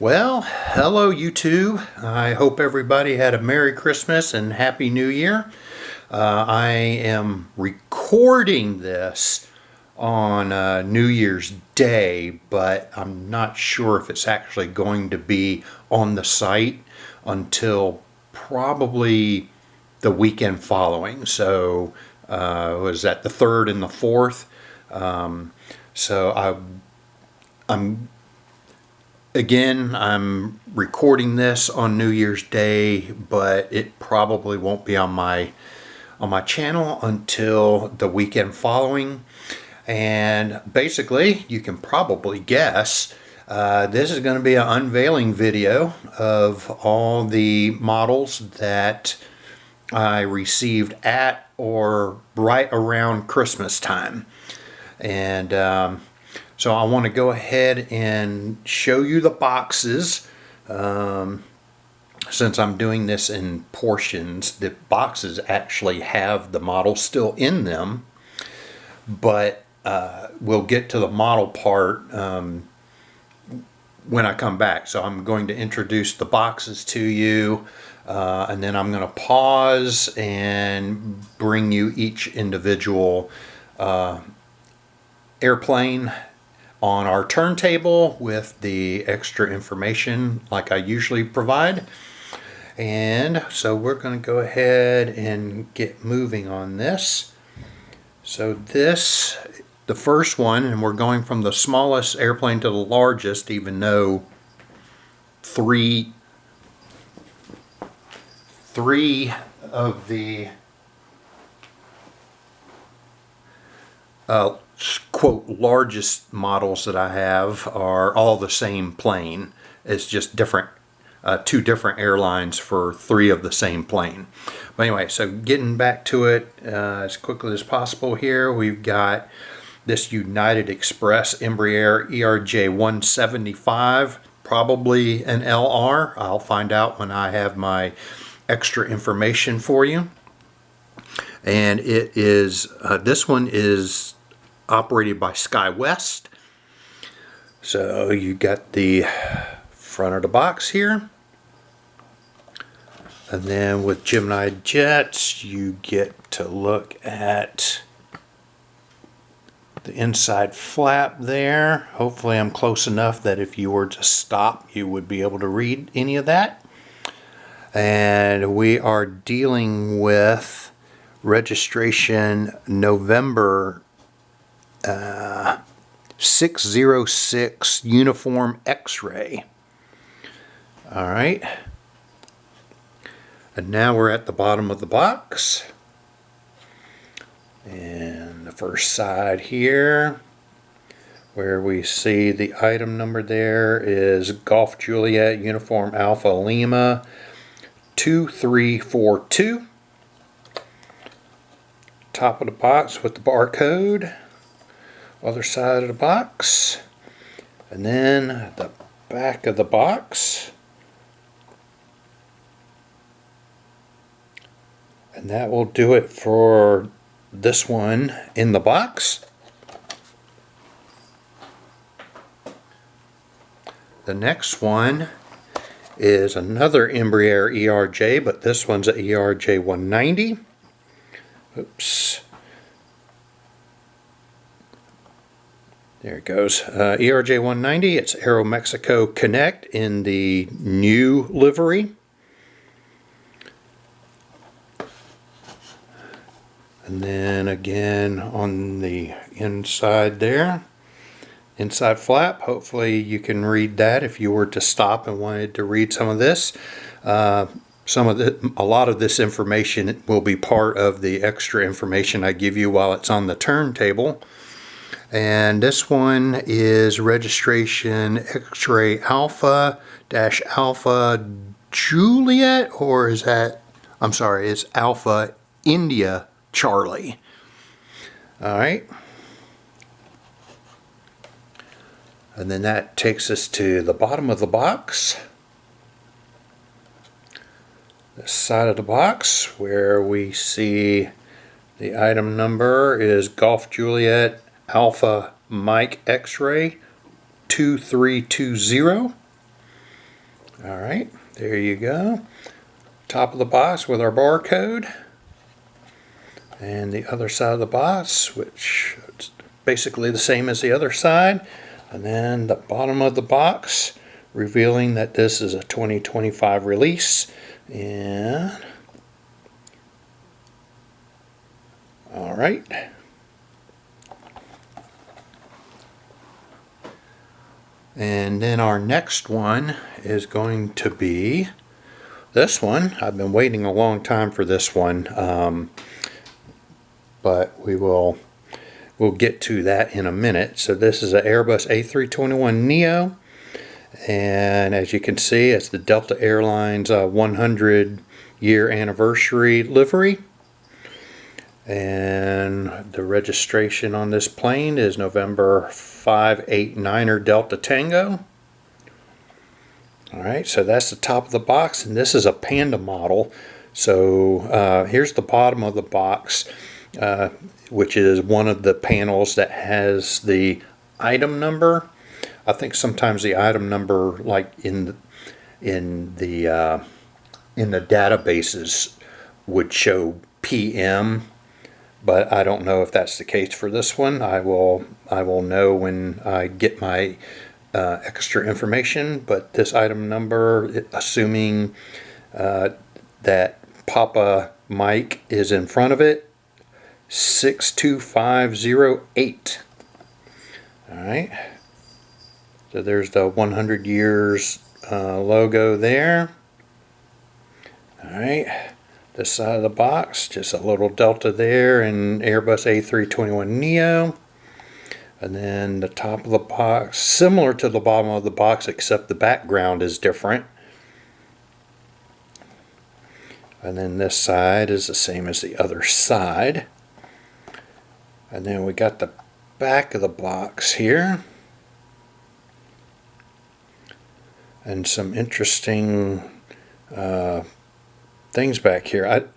Well, hello YouTube. I hope everybody had a Merry Christmas and Happy New Year. I am recording this on New Year's Day, but I'm not sure if it's actually going to be on the site until probably the weekend following. So was that the 3rd and the 4th? I'm recording this on New Year's Day, but it probably won't be on my channel until the weekend following. And basically, you can probably guess, this is going to be an unveiling video of all the models that I received at or right around Christmas time. And so I want to go ahead and show you the boxes. Since I'm doing this in portions, the boxes actually have the model still in them, but we'll get to the model part when I come back. So I'm going to introduce the boxes to you, and then I'm going to pause and bring you each individual airplane on our turntable with the extra information like I usually provide. And so we're going to go ahead and get moving on this. So this, the first one, and we're going from the smallest airplane to the largest, even though three of the quote largest models that I have are all the same plane. It's just different, two different airlines for three of the same plane. But anyway, so getting back to it as quickly as possible here, we've got this United Express Embraer ERJ 175, probably an LR. I'll find out when I have my extra information for you. And it is, this one is operated by SkyWest. So you got the front of the box here, and then with Gemini Jets you get to look at the inside flap there. Hopefully I'm close enough that if you were to stop you would be able to read any of that. And we are dealing with registration November 606 Uniform X-Ray. All right. And now we're at the bottom of the box. And the first side here, where we see the item number there is Golf Juliet Uniform Alpha Lima 2342. Top of the box with the barcode. Other side of the box, and then the back of the box, and that will do it for this one in the box. The next one is another Embraer ERJ, but this one's an ERJ 190. Oops. There it goes. ERJ 190, it's Aero Mexico Connect in the new livery. And then again on the inside there, inside flap, hopefully you can read that if you were to stop and wanted to read some of this. A lot of this information will be part of the extra information I give you while it's on the turntable. And this one is registration X-Ray Alpha Alpha Juliet, or is that, I'm sorry, it's Alpha India Charlie. All right. And then that takes us to the bottom of the box. This side of the box where we see the item number is Golf Juliet Alpha Mike X-Ray 2320. All right, there you go. Top of the box with our barcode. And the other side of the box, which is basically the same as the other side. And then the bottom of the box, revealing that this is a 2025 release. And all right. And then our next one is going to be this one. I've been waiting a long time for this one, but we'll get to that in a minute. So this is an Airbus A321neo, and as you can see, it's the Delta Airlines 100-year anniversary livery. And the registration on this plane is November 589er Delta Tango. Alright, so that's the top of the box, and this is a Panda model. So here's the bottom of the box, which is one of the panels that has the item number. I think sometimes the item number, like in the databases, would show PM. But I don't know if that's the case for this one. I will know when I get my extra information. But this item number, assuming that Papa Mike is in front of it, 62508. All right. So there's the 100 years logo there. All right. This side of the box, just a little Delta there and Airbus A321neo. And then the top of the box, similar to the bottom of the box, except the background is different. And then this side is the same as the other side. And then we got the back of the box here. And some interesting things back here.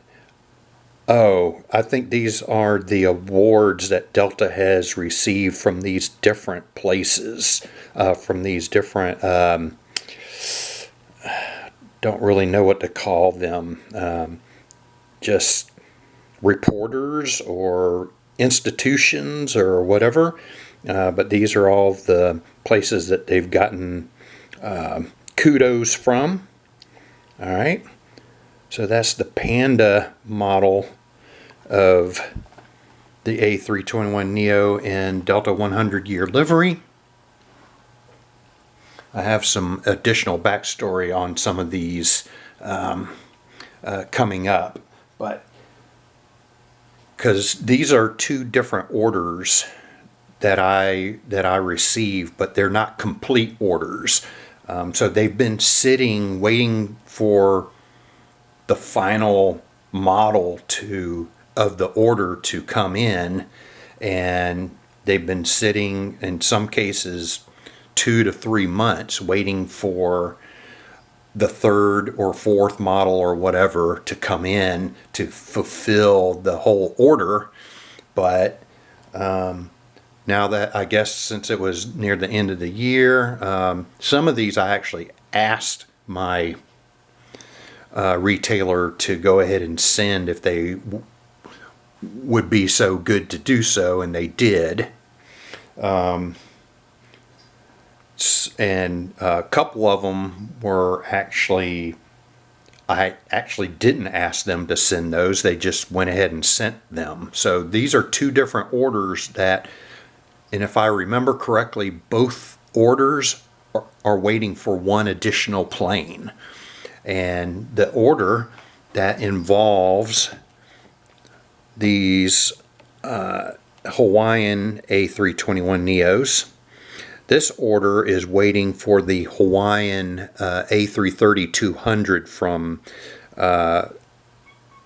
I think these are the awards that Delta has received from these different places, from these different, don't really know what to call them, just reporters or institutions or whatever, but these are all the places that they've gotten kudos from. All right. So that's the Panda model of the A321neo in Delta 100-year livery. I have some additional backstory on some of these coming up, but because these are two different orders that I received, but they're not complete orders. So they've been sitting waiting for the final model of the order to come in, and they've been sitting in some cases 2 to 3 months waiting for the third or fourth model or whatever to come in to fulfill the whole order. But now that, I guess, since it was near the end of the year, some of these I actually asked my retailer to go ahead and send if they would be so good to do so, and they did. And a couple of them were I actually didn't ask them to send those. They just went ahead and sent them. So these are two different orders that, and if I remember correctly, both orders are waiting for one additional plane. And the order that involves these Hawaiian A321neos, this order is waiting for the Hawaiian A330-200 from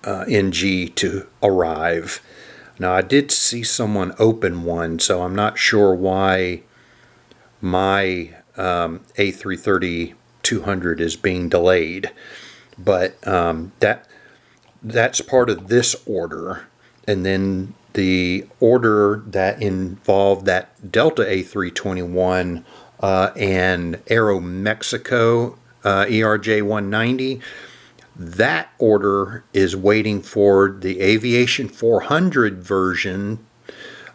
NG to arrive. Now, I did see someone open one, so I'm not sure why my A330-200 is being delayed, but that's part of this order. And then the order that involved that Delta A321 and Aero Mexico ERJ 190. That order is waiting for the Aviation 400 version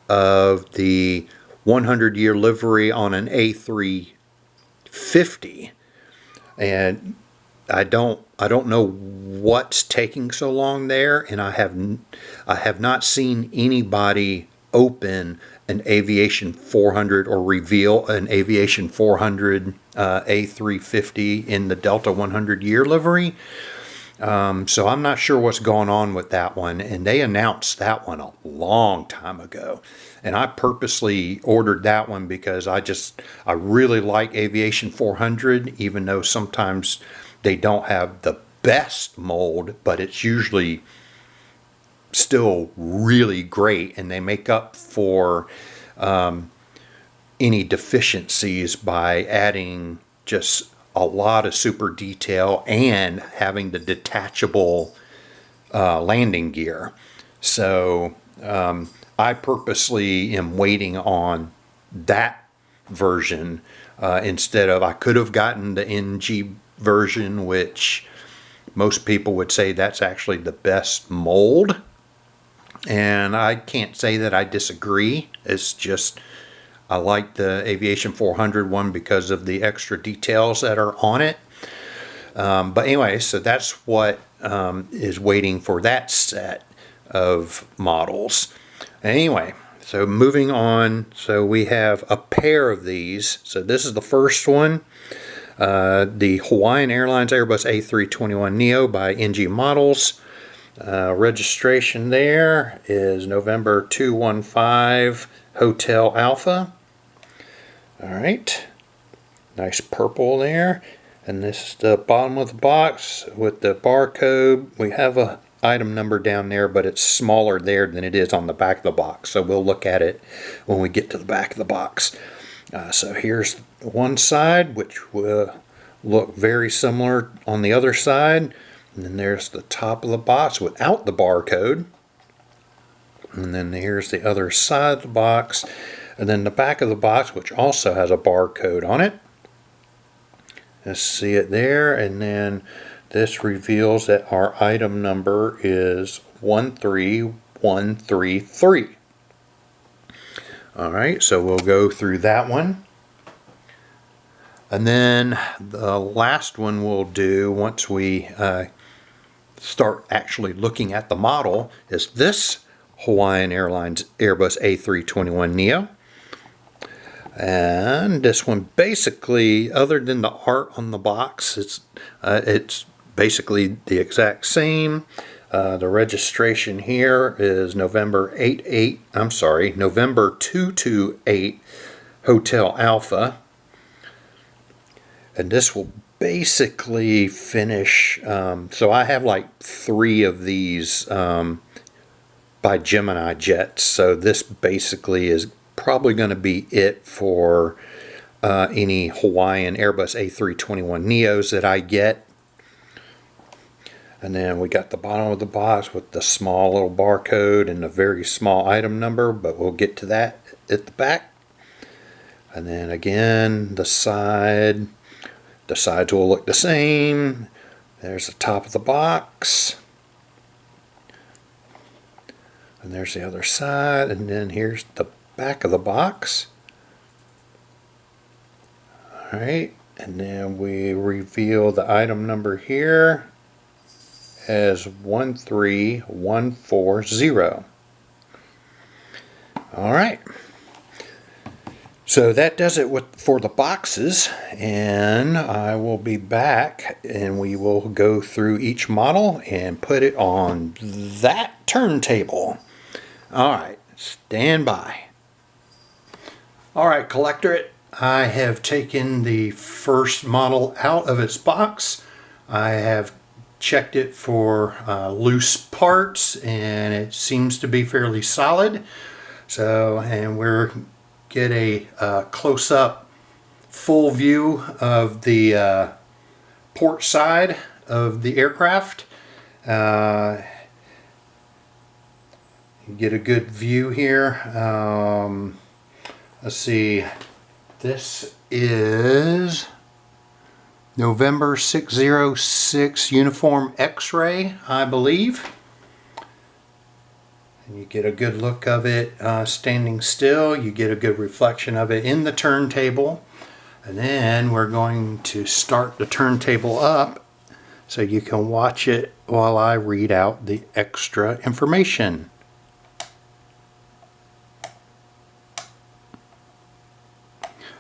of the 100-year livery on an A350, and I don't know what's taking so long there, and I have not seen anybody open an Aviation 400 or reveal an Aviation 400 A350 in the Delta 100-year livery. So I'm not sure what's going on with that one, and they announced that one a long time ago, and I purposely ordered that one because I really like Aviation 400, even though sometimes they don't have the best mold, but it's usually still really great, and they make up for any deficiencies by adding just a lot of super detail and having the detachable landing gear. So I purposely am waiting on that version instead of, I could have gotten the NG version, which most people would say that's actually the best mold, and I can't say that I disagree. It's just I like the Aviation 400 one because of the extra details that are on it. But anyway, so that's what is waiting for that set of models. Anyway, so moving on, so we have a pair of these. So this is the first one, the Hawaiian Airlines Airbus A321neo by NG Models. Registration there is November 215 Hotel Alpha. All right, nice purple there, and this is the bottom of the box with the barcode. We have a item number down there, but it's smaller there than it is on the back of the box, so we'll look at it when we get to the back of the box. So here's one side, which will look very similar on the other side, and then there's the top of the box without the barcode, and then here's the other side of the box. And then the back of the box, which also has a barcode on it. Let's see it there. And then this reveals that our item number is 13133. All right, so we'll go through that one. And then the last one we'll do once we start actually looking at the model is this Hawaiian Airlines Airbus A321neo. And this one basically, other than the art on the box, it's basically the exact same. The registration here is November 228 Hotel Alpha. And this will basically finish, so I have like 3 of these by Gemini Jets. So this basically is probably going to be it for any Hawaiian Airbus A321neos that I get. And then we got the bottom of the box with the small little barcode and a very small item number, but we'll get to that at the back. And then again, the sides will look the same. There's the top of the box. And there's the other side, and then here's the back of the box. Alright, and then we reveal the item number here as 13140. Alright, so that does it for the boxes, and I will be back and we will go through each model and put it on that turntable. Alright, stand by. Alright, Collectorate, I have taken the first model out of its box. I have checked it for loose parts, and it seems to be fairly solid. So, and we're get a close-up full view of the port side of the aircraft. You get a good view here. Let's see, this is November 606 uniform X-ray, I believe. And you get a good look of it standing still. You get a good reflection of it in the turntable. And then we're going to start the turntable up so you can watch it while I read out the extra information.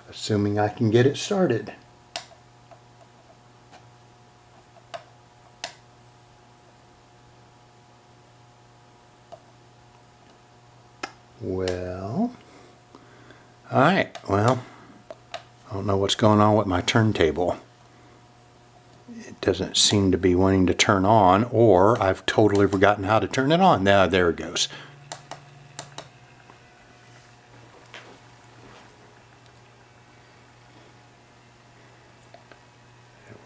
Assuming I can get it started. Well, alright, well, I don't know what's going on with my turntable. It doesn't seem to be wanting to turn on, or I've totally forgotten how to turn it on. Now, there it goes.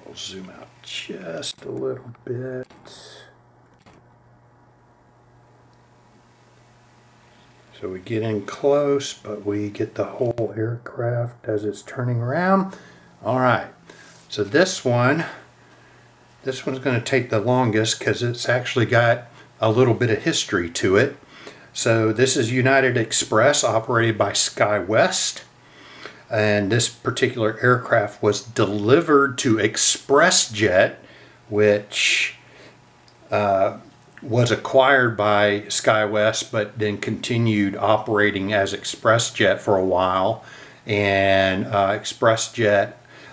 We'll zoom out just a little bit. So we get in close, but we get the whole aircraft as it's turning around. All right, so this one's going to take the longest because it's actually got a little bit of history to it. So this is United Express, operated by SkyWest. And this particular aircraft was delivered to ExpressJet, which was acquired by SkyWest, but then continued operating as ExpressJet for a while. And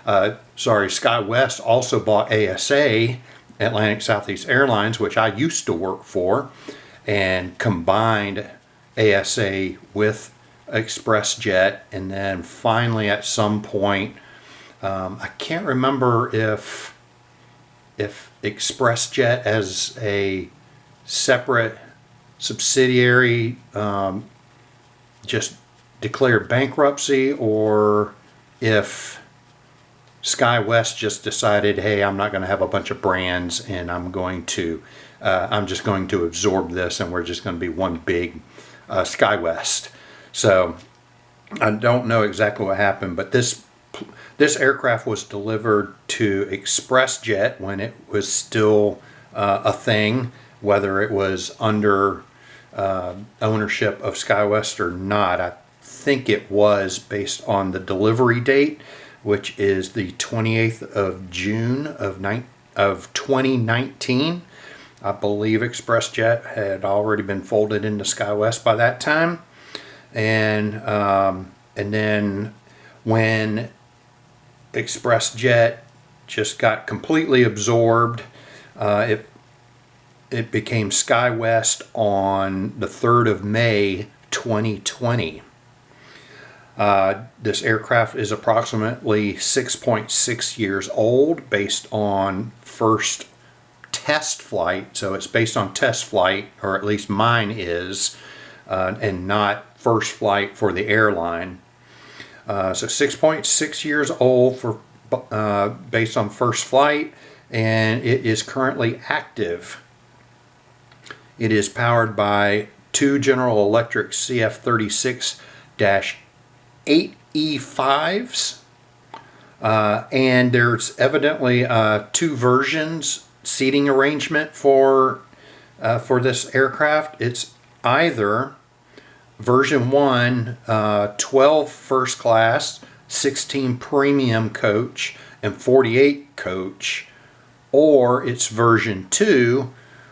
SkyWest also bought ASA, Atlantic Southeast Airlines, which I used to work for, and combined ASA with ExpressJet. And then finally at some point, I can't remember if ExpressJet as a separate subsidiary just declared bankruptcy, or if SkyWest just decided, hey, I'm not going to have a bunch of brands and I'm just going to absorb this and we're just going to be one big SkyWest. So I don't know exactly what happened, but this aircraft was delivered to ExpressJet when it was still a thing, whether it was under ownership of SkyWest or not. I think it was, based on the delivery date, which is the 28th of June of 2019. I believe ExpressJet had already been folded into SkyWest by that time. And then when ExpressJet just got completely absorbed, it became SkyWest on the 3rd of May 2020. This aircraft is approximately 6.6 years old based on first test flight. So it's based on test flight, or at least mine is, and not first flight for the airline. So 6.6 years old for based on first flight, and it is currently active. It is powered by two General Electric CF36-8E5s, and there's evidently two versions seating arrangement for this aircraft. It's either version 1, 12 first class, 16 premium coach, and 48 coach, or it's version 2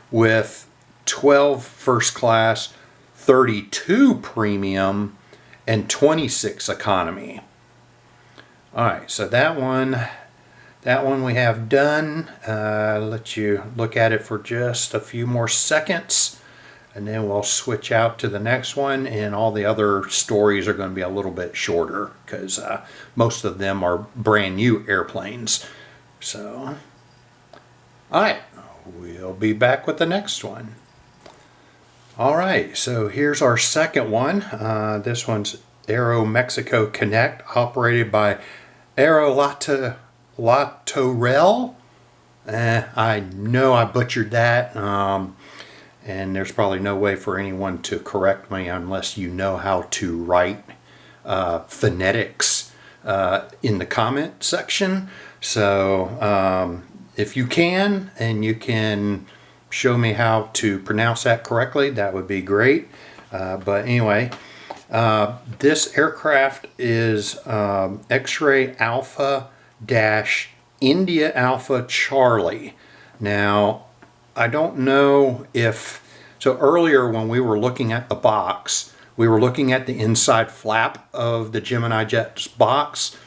with 12 first class, 32 premium, and 26 economy. Alright, so that one we have done. Let you look at it for just a few more seconds, and then we'll switch out to the next one, and all the other stories are going to be a little bit shorter because most of them are brand new airplanes. So, alright, we'll be back with the next one. Alright, so here's our second one. This one's Aero Mexico Connect, operated by Aerolatorel. I know I butchered that, and there's probably no way for anyone to correct me unless you know how to write phonetics in the comment section. So if you can, and you can show me how to pronounce that correctly, that would be great. But anyway, this aircraft is X-Ray Alpha dash India Alpha Charlie. Now, I don't know if, so earlier when we were looking at the box, we were looking at the inside flap of the Gemini Jet's box.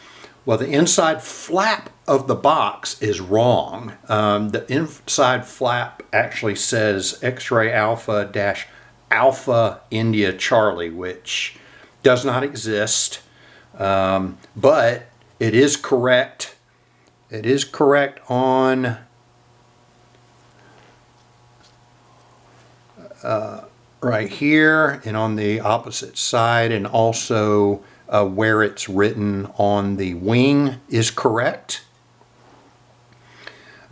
Well, the inside flap of the box is wrong. The inside flap actually says X-Ray Alpha dash Alpha India Charlie, which does not exist, but it is correct. It is correct on right here and on the opposite side, and also where it's written on the wing is correct.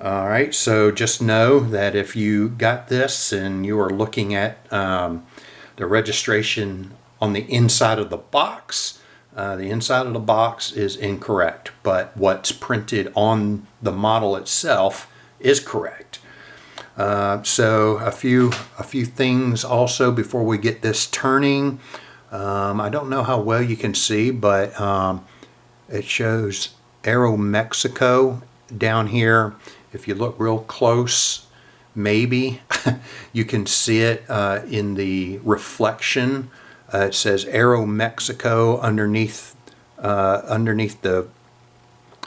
All right, so just know that if you got this and you are looking at the registration on the inside of the box is incorrect, but what's printed on the model itself is correct. So a few things also before we get this turning. I don't know how well you can see, but it shows Aero Mexico down here. If you look real close, maybe you can see it in the reflection. It says Aero Mexico underneath the,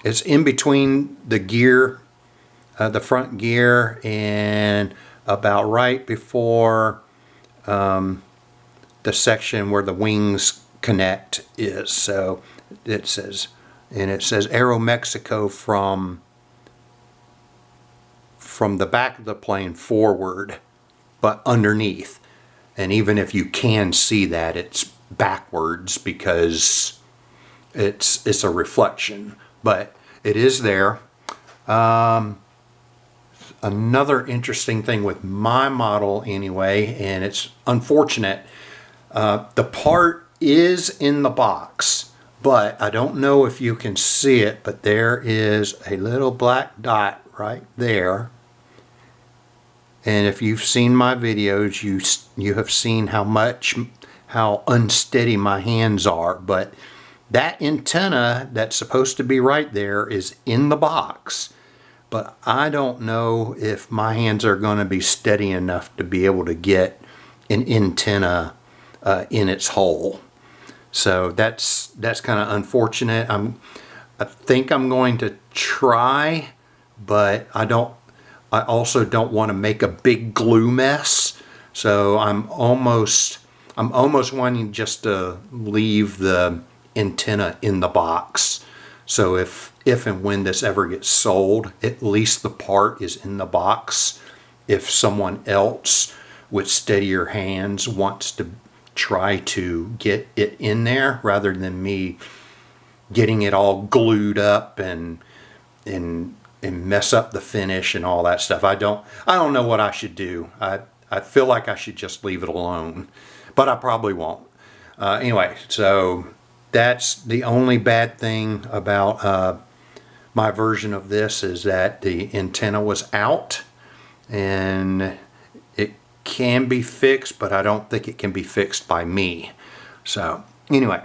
it's in between the gear, the front gear, and about right before the section where the wings connect is. So it says, and it says Aero Mexico from the back of the plane forward, but underneath. And even if you can see that, it's backwards because it's a reflection, but it is there. Another interesting thing with my model anyway, and it's unfortunate, the part is in the box, but I don't know if you can see it, but there is a little black dot right there. And if you've seen my videos, you have seen how unsteady my hands are. But that antenna that's supposed to be right there is in the box. But I don't know if my hands are going to be steady enough to be able to get an antenna in its hole. So that's kind of unfortunate. I think I'm going to try, but I also don't want to make a big glue mess. So I'm almost wanting just to leave the antenna in the box. So if and when this ever gets sold, at least the part is in the box. If someone else with steadier hands wants to try to get it in there, rather than me getting it all glued up and mess up the finish and all that stuff. I don't know what I should do. I feel like I should just leave it alone, but I probably won't. Anyway, so that's the only bad thing about my version of this, is that the antenna was out, and it can be fixed, but I don't think it can be fixed by me. So anyway,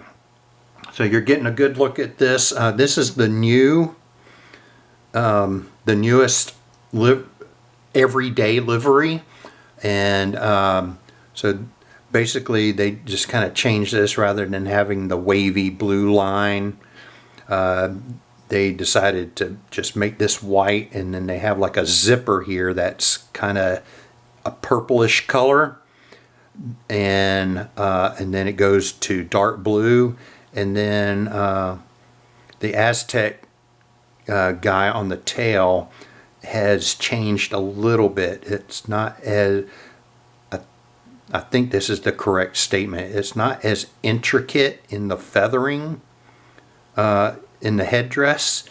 so you're getting a good look at this. This is the newest everyday livery, and so basically they just kind of changed this. Rather than having the wavy blue line, they decided to just make this white, and then they have like a zipper here that's kind of a purplish color, and then it goes to dark blue, and then the Aztec guy on the tail has changed a little bit. It's not as, I think this is the correct statement, it's not as intricate in the feathering in the headdress,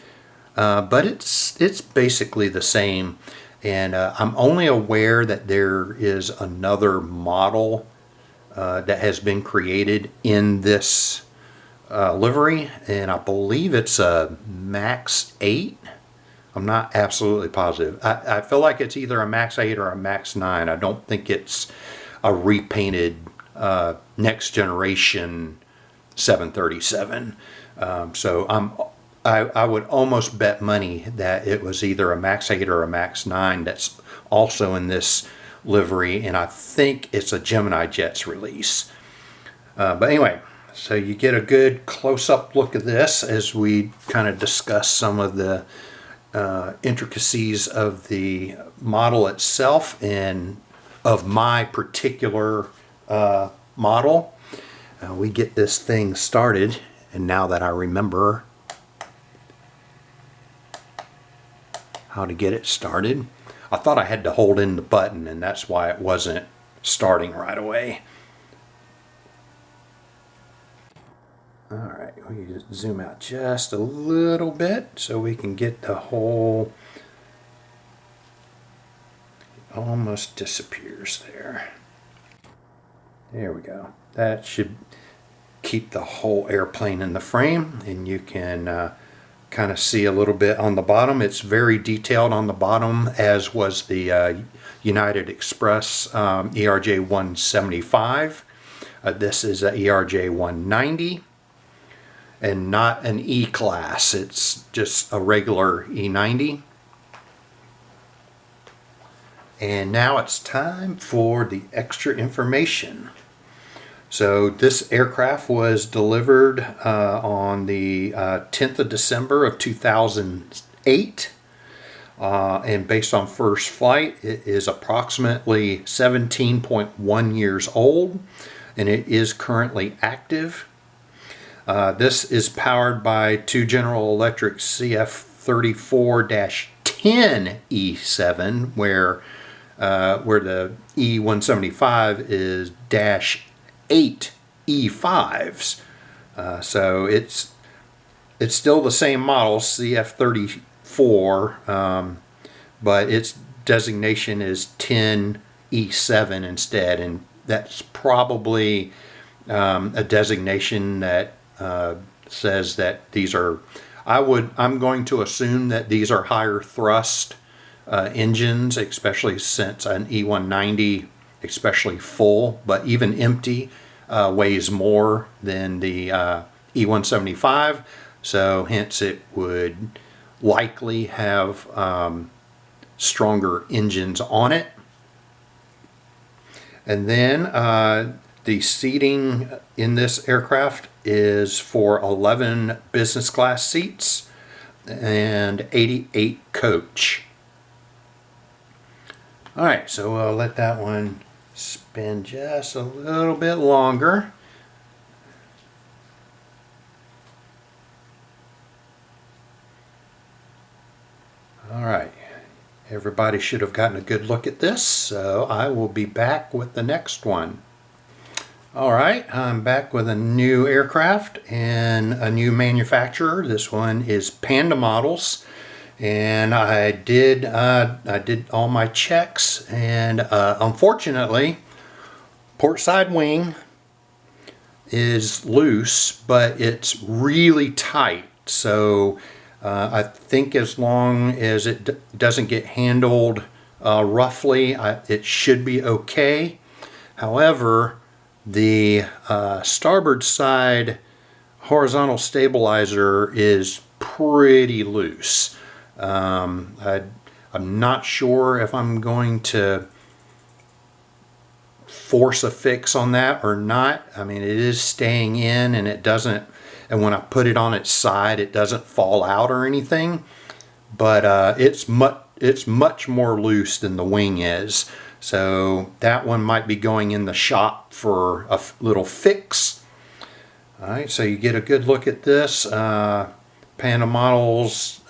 but it's basically the same. And I'm only aware that there is another model that has been created in this livery, and I believe it's a Max 8. I'm not absolutely positive. I feel like it's either a Max 8 or a Max 9. I don't think it's a repainted next generation 737. I would almost bet money that it was either a Max 8 or a Max 9 that's also in this livery, and I think it's a Gemini Jets release. But anyway, so you get a good close-up look at this as we kind of discuss some of the intricacies of the model itself and of my particular model. We get this thing started, and now that I remember how to get it started, I thought I had to hold in the button, and that's why it wasn't starting right away. Alright, we just zoom out just a little bit so we can get the whole, almost disappears there. There we go. That should keep the whole airplane in the frame, and you can kind of see a little bit on the bottom. It's very detailed on the bottom, as was the United Express ERJ 175. This is a ERJ 190 and not an E-class. It's just a regular E90. And now it's time for the extra information. So this aircraft was delivered on the 10th of December of 2008. And based on first flight, it is approximately 17.1 years old, and it is currently active. This is powered by two General Electric CF34-10 E7, where the E175 is -8 E5s. So it's still the same model, CF34, but its designation is 10 E7 instead, and that's probably a designation that says that these are, I'm going to assume that these are higher thrust engines, especially since an E190, especially full, but even empty, weighs more than the E175, so hence it would likely have stronger engines on it. And then the seating in this aircraft is for 11 business class seats and 88 coach. Alright, so we'll let that one spin just a little bit longer. Alright, everybody should have gotten a good look at this, so I will be back with the next one. Alright, I'm back with a new aircraft and a new manufacturer. This one is Panda Models, and I did all my checks, and unfortunately, port side wing is loose, but it's really tight. So I think as long as it doesn't get handled roughly, it should be okay. However, the starboard side horizontal stabilizer is pretty loose. I'm not sure if I'm going to force a fix on that or not. I mean, it is staying in, and it doesn't, and when I put it on its side, it doesn't fall out or anything, but it's much more loose than the wing is. So that one might be going in the shop for a little fix. Alright, so you get a good look at this. Panda Models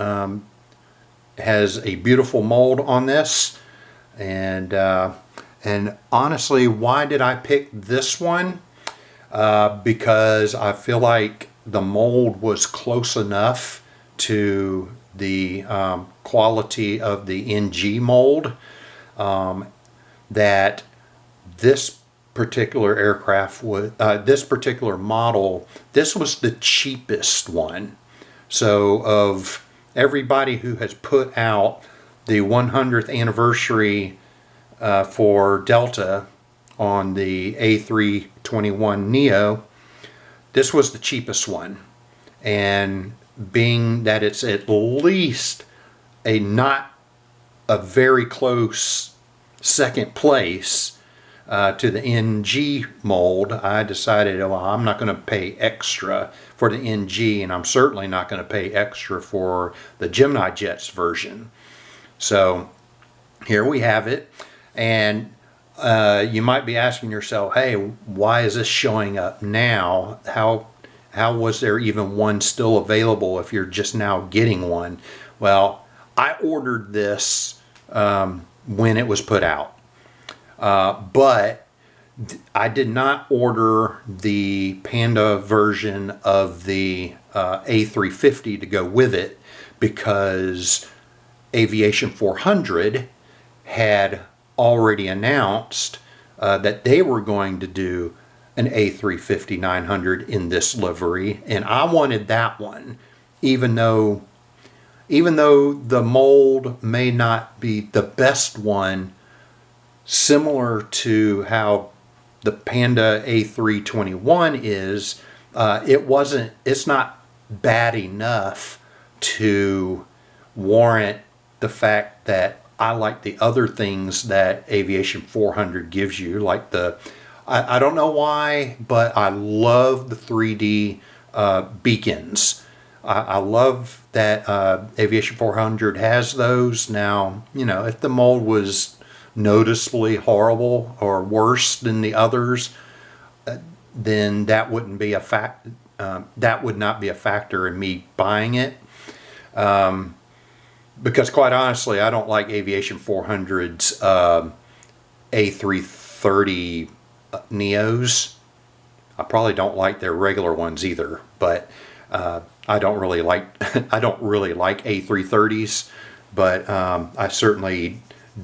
has a beautiful mold on this, and honestly, why did I pick this one? Because I feel like the mold was close enough to the quality of the NG mold that this particular aircraft was, this particular model, this was the cheapest one. So of everybody who has put out the 100th anniversary for Delta on the A321neo, this was the cheapest one. And being that it's at least not a very close second place to the NG mold, I decided, well, I'm not going to pay extra for the NG, and I'm certainly not going to pay extra for the Gemini Jets version. So here we have it. And you might be asking yourself, hey, why is this showing up now? How was there even one still available if you're just now getting one? Well, I ordered this when it was put out. But I did not order the Panda version of the A350 to go with it, because Aviation 400 had already announced that they were going to do an A350-900 in this livery, and I wanted that one, even though the mold may not be the best one, similar to how the Panda A321 is. It's not bad enough to warrant the fact that I like the other things that Aviation 400 gives you, like I don't know why, but I love the 3D beacons. I love that Aviation 400 has those. Now, if the mold was noticeably horrible or worse than the others, then that wouldn't be a fact. That would not be a factor in me buying it. Because quite honestly, I don't like Aviation 400's A330 Neos. I probably don't like their regular ones either, but I don't really like A330s, but I certainly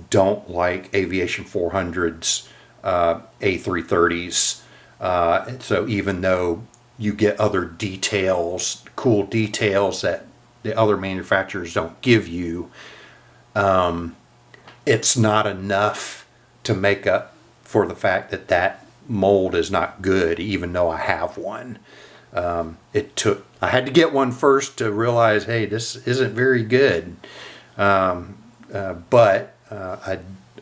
don't like Aviation 400's A330s. So even though you get other details, cool details that the other manufacturers don't give you, it's not enough to make up for the fact that mold is not good, even though I have one. I had to get one first to realize, hey, this isn't very good. But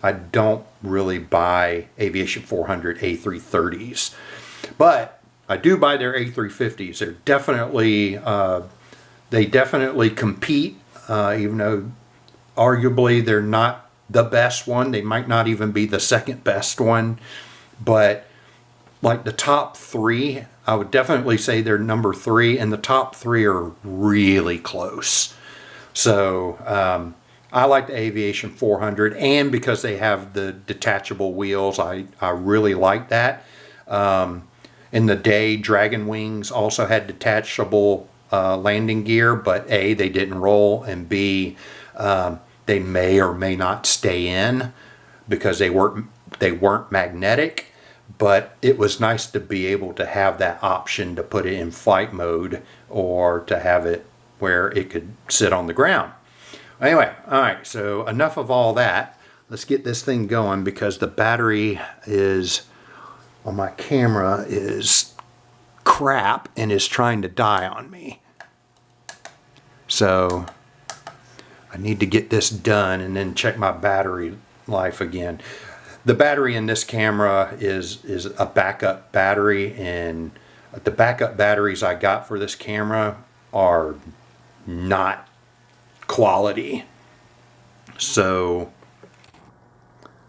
I don't really buy Aviation 400 A330s, but I do buy their A350s. They're definitely they definitely compete, even though arguably they're not the best one. They might not even be the second best one, but like the top three, I would definitely say they're number 3, and the top 3 are really close. So I like the Aviation 400, and because they have the detachable wheels, I really like that. In the day, Dragon Wings also had detachable landing gear, but A, they didn't roll, and B, they may or may not stay in because they weren't magnetic. But it was nice to be able to have that option to put it in flight mode, or to have it where it could sit on the ground. Anyway, all right, so enough of all that. Let's get this thing going, because the battery on my camera is crap and is trying to die on me. So I need to get this done and then check my battery life again. The battery in this camera is a backup battery, and the backup batteries I got for this camera are not quality. So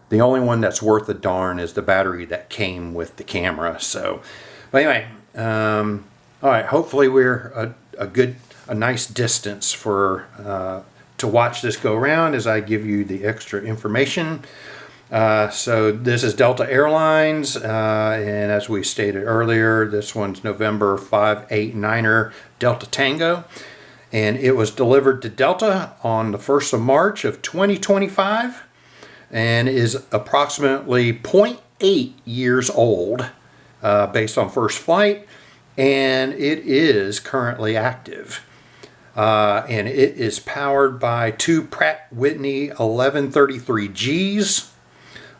the only one that's worth a darn is the battery that came with the camera. So, but anyway, all right. Hopefully we're a nice distance for to watch this go around as I give you the extra information. So this is Delta Airlines, and as we stated earlier, this one's November 589er Delta Tango, and it was delivered to Delta on the 1st of March of 2025, and is approximately 0.8 years old based on first flight, and it is currently active. and it is powered by two Pratt Whitney 1133Gs,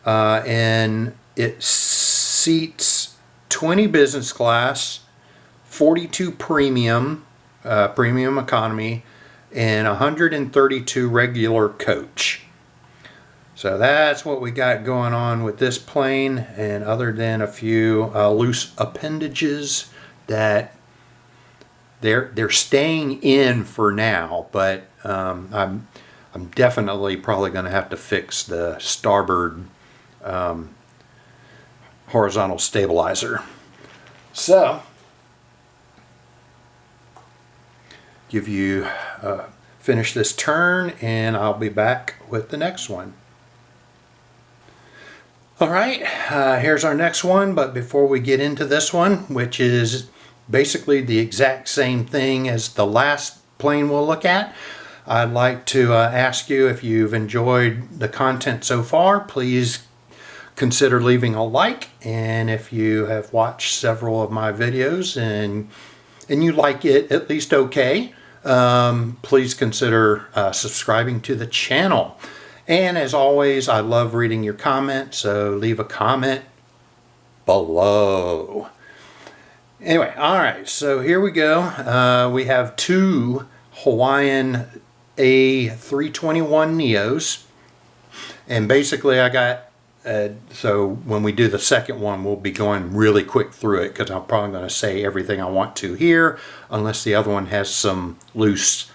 and it seats 20 business class, 42 premium, premium economy, and 132 regular coach. So that's what we got going on with this plane, and other than a few loose appendages that they're staying in for now, but I'm definitely probably going to have to fix the starboard horizontal stabilizer. So give you finish this turn, and I'll be back with the next one. All right, here's our next one, but before we get into this one, which is basically the exact same thing as the last plane we'll look at, I'd like to ask you, if you've enjoyed the content so far, please consider leaving a like, and if you have watched several of my videos and you like it at least okay, please consider subscribing to the channel. And as always, I love reading your comments, so leave a comment below. Anyway, all right, so here we go. We have two Hawaiian A321 Neos, and basically I got so when we do the second one, we'll be going really quick through it, because I'm probably going to say everything I want to here, unless the other one has some loose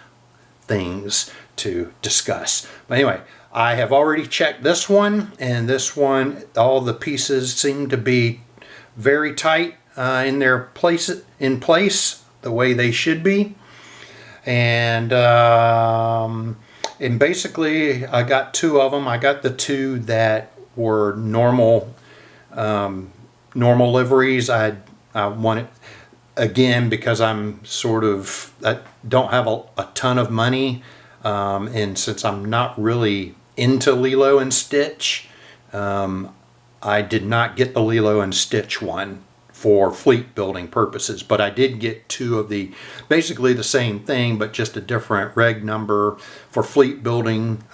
things to discuss. But anyway, I have already checked this one, and this one, all the pieces seem to be very tight in their place, the way they should be. And basically I got two of them. I got the two that were normal liveries. I wanted, again, because I'm I don't have a ton of money, and since I'm not really into Lilo and Stitch, I did not get the Lilo and Stitch one for fleet building purposes, but I did get two of basically the same thing, but just a different reg number for fleet building,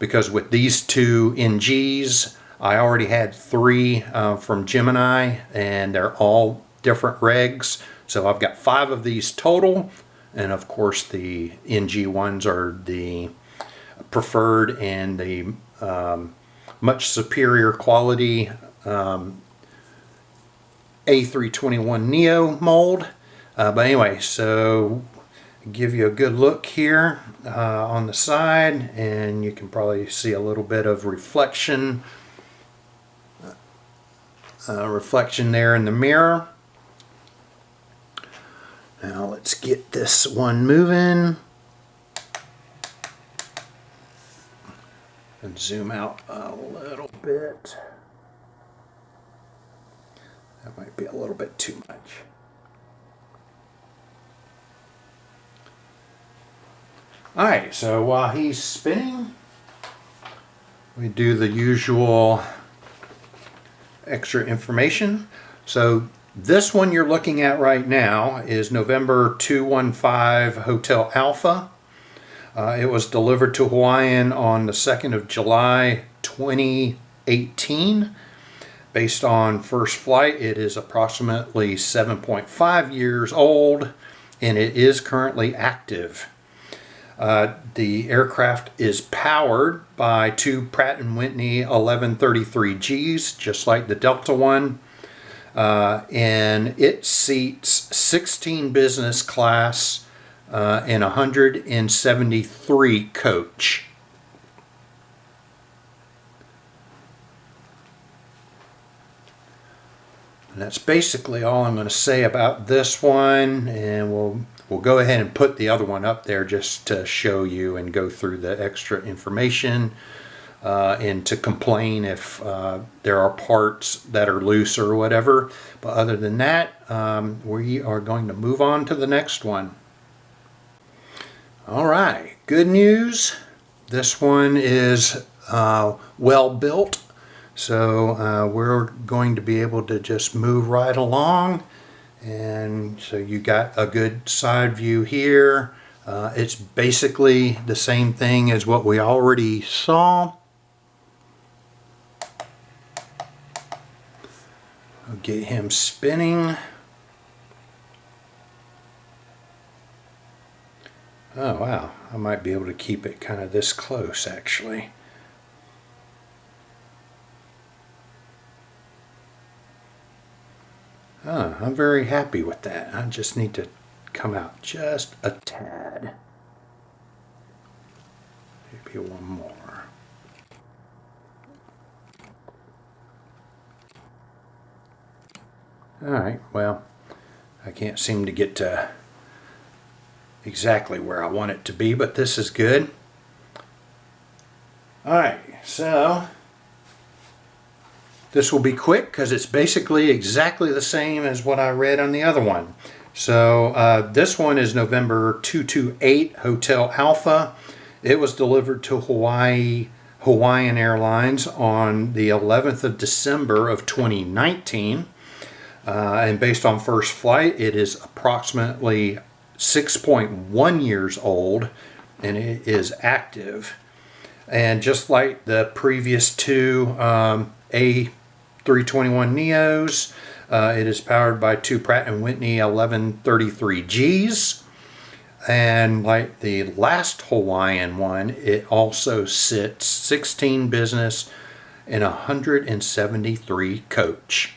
because with these two NGs, I already had three from Gemini, and they're all different regs. So I've got 5 of these total, and of course the NG ones are the preferred and the much superior quality A321 Neo mold. But anyway, so give you a good look here on the side, and you can probably see a little bit of reflection there in the mirror. Now let's get this one moving and zoom out a little bit. That might be a little bit too much. Alright, so while he's spinning, we do the usual extra information. So this one you're looking at right now is November 215 Hotel Alpha. It was delivered to Hawaiian on the 2nd of July 2018. Based on first flight, it is approximately 7.5 years old, and it is currently active. The aircraft is powered by two Pratt & Whitney 1133Gs, just like the Delta one, and it seats 16 business class and 173 coach. And that's basically all I'm going to say about this one, and we'll go ahead and put the other one up there just to show you and go through the extra information, and to complain if there are parts that are loose or whatever. But other than that, we are going to move on to the next one. All right, good news. This one is well built. So we're going to be able to just move right along, and so you got a good side view here. It's basically the same thing as what we already saw. I'll get him spinning. Oh wow, I might be able to keep it kind of this close actually. Oh, I'm very happy with that. I just need to come out just a tad. Maybe one more. Alright, well, I can't seem to get to exactly where I want it to be, but this is good. Alright, so this will be quick because it's basically exactly the same as what I read on the other one. So this one is November 228 Hotel Alpha. It was delivered to Hawaiian Airlines on the 11th of December of 2019. And based on first flight, it is approximately 6.1 years old and it is active. And just like the previous two A321neos, it is powered by two Pratt & Whitney 1133Gs. And like the last Hawaiian one, it also sits 16 business and 173 coach.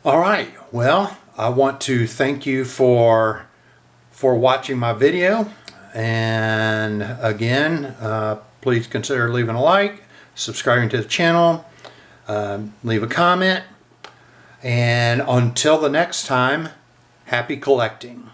All right, well, I want to thank you for watching my video. And again, please consider leaving a like, subscribing to the channel, leave a comment. And until the next time, happy collecting.